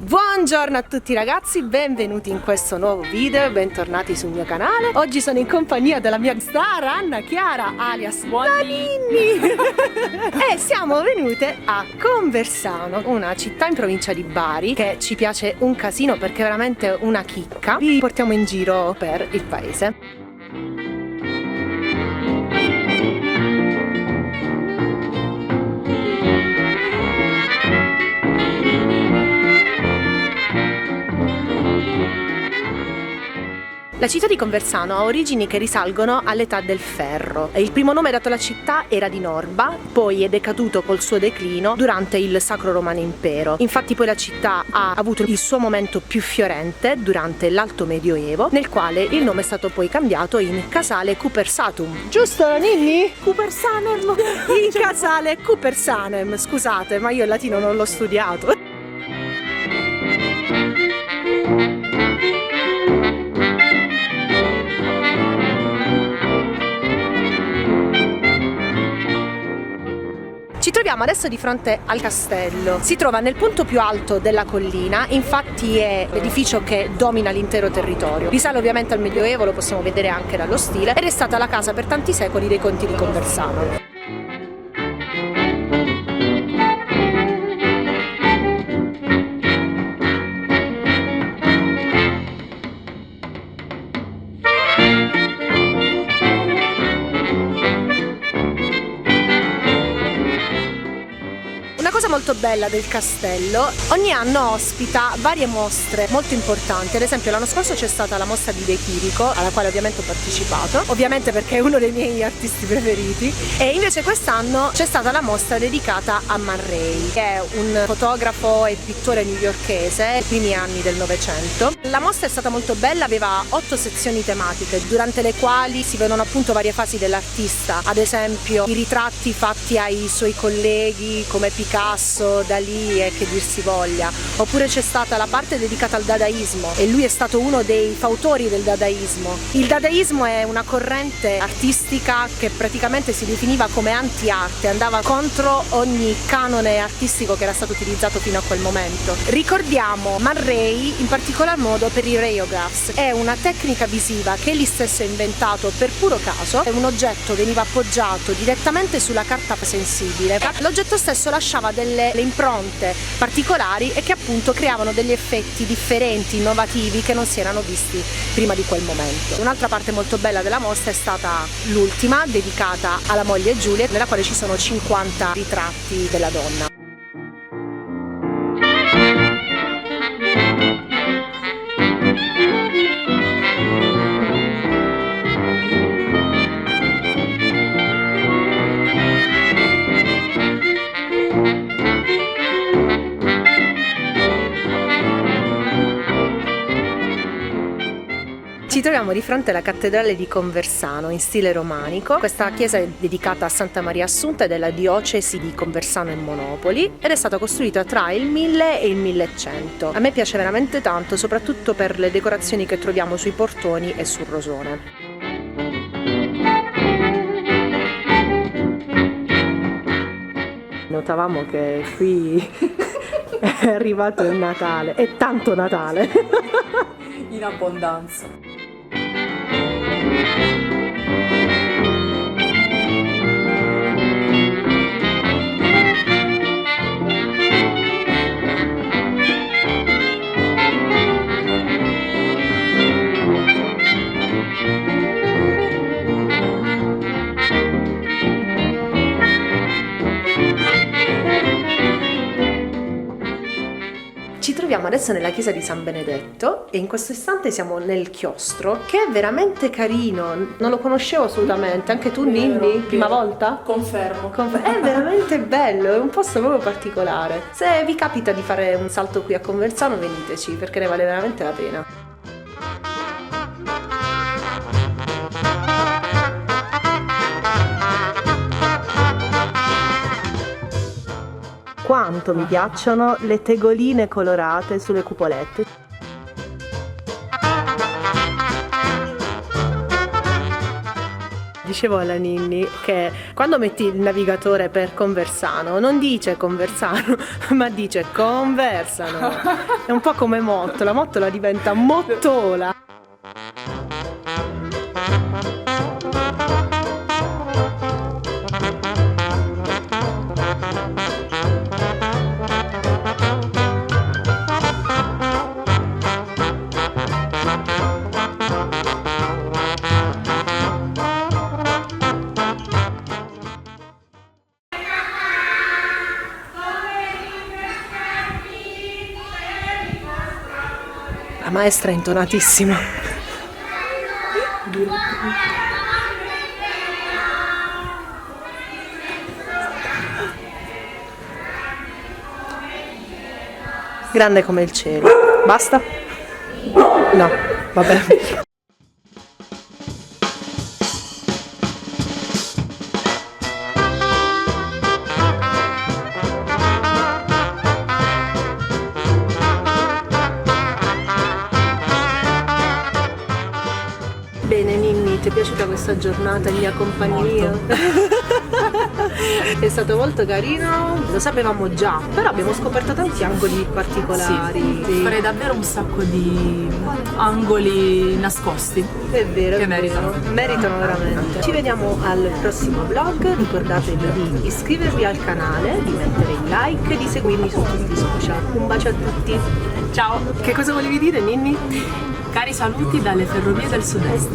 Buongiorno a tutti ragazzi, benvenuti in questo nuovo video e bentornati sul mio canale. Oggi sono in compagnia della mia star Anna Chiara alias Nanini e siamo venute a Conversano, una città in provincia di Bari che ci piace un casino perché è veramente una chicca. Vi portiamo in giro per il paese. La città di Conversano ha origini che risalgono all'età del ferro. Il primo nome dato alla città era di Norba, poi è decaduto col suo declino durante il Sacro Romano Impero. Infatti poi la città ha avuto il suo momento più fiorente durante l'Alto Medioevo, nel quale il nome è stato poi cambiato in Casale Cupersatum. Giusto, Ninni? Cupersanem! In Casale Cupersanem, scusate, ma io il latino non l'ho studiato. Ci troviamo adesso di fronte al castello. Si trova nel punto più alto della collina, infatti è l'edificio che domina l'intero territorio. Risale ovviamente al Medioevo, lo possiamo vedere anche dallo stile, ed è stata la casa per tanti secoli dei conti di Conversano. Una cosa molto bella del castello, ogni anno ospita varie mostre molto importanti. Ad esempio l'anno scorso c'è stata la mostra di De Chirico, alla quale ovviamente ho partecipato, ovviamente perché è uno dei miei artisti preferiti, e invece quest'anno c'è stata la mostra dedicata a Man Ray, che è un fotografo e pittore newyorkese dei primi anni del Novecento. La mostra è stata molto bella, aveva 8 sezioni tematiche, durante le quali si vedono appunto varie fasi dell'artista, ad esempio i ritratti fatti ai suoi colleghi come Picasso, Dalì e che dir si voglia, oppure c'è stata la parte dedicata al dadaismo e lui è stato uno dei fautori del dadaismo. Il dadaismo è una corrente artistica che praticamente si definiva come anti-arte, andava contro ogni canone artistico che era stato utilizzato fino a quel momento. Ricordiamo Man Ray in particolar modo per i rayographs, è una tecnica visiva che egli stesso ha inventato per puro caso. Un oggetto veniva appoggiato direttamente sulla carta sensibile, l'oggetto stesso lasciava delle impronte particolari e che appunto creavano degli effetti differenti, innovativi, che non si erano visti prima di quel momento. Un'altra parte molto bella della mostra è stata l'ultima, dedicata alla moglie Giulia, nella quale ci sono 50 ritratti della donna. Ci troviamo di fronte alla cattedrale di Conversano in stile romanico. Questa chiesa è dedicata a Santa Maria Assunta ed è la diocesi di Conversano e Monopoli ed è stata costruita tra il 1000 e il 1100. A me piace veramente tanto, soprattutto per le decorazioni che troviamo sui portoni e sul rosone. Notavamo che qui è arrivato il Natale, è tanto Natale! In abbondanza. Ci troviamo adesso nella chiesa di San Benedetto e in questo istante siamo nel chiostro, che è veramente carino, non lo conoscevo assolutamente. Anche tu, Ninni? Prima volta? Confermo. È veramente bello, è un posto proprio particolare. Se vi capita di fare un salto qui a Conversano, veniteci, perché ne vale veramente la pena. Quanto mi piacciono le tegoline colorate sulle cupolette. dicevo alla Ninni che quando metti il navigatore per Conversano non dice Conversano ma dice Conversano. È un po' come Mottola, Mottola diventa Mottola. La maestra è intonatissima. Grande come il cielo. Basta? No, vabbè. Bene Ninni, ti è piaciuta questa giornata in mia compagnia? È stato molto carino, lo sapevamo già, però abbiamo scoperto tanti angoli particolari. Sì, farei davvero un sacco di angoli nascosti. È vero, Che è meritano. vero. Meritano veramente. Ci vediamo al prossimo vlog, ricordatevi di iscrivervi al canale, di mettere il like e di seguirmi su tutti i social. Un bacio a tutti. Ciao! Che cosa volevi dire Ninni? Cari saluti dalle ferrovie del sud-est.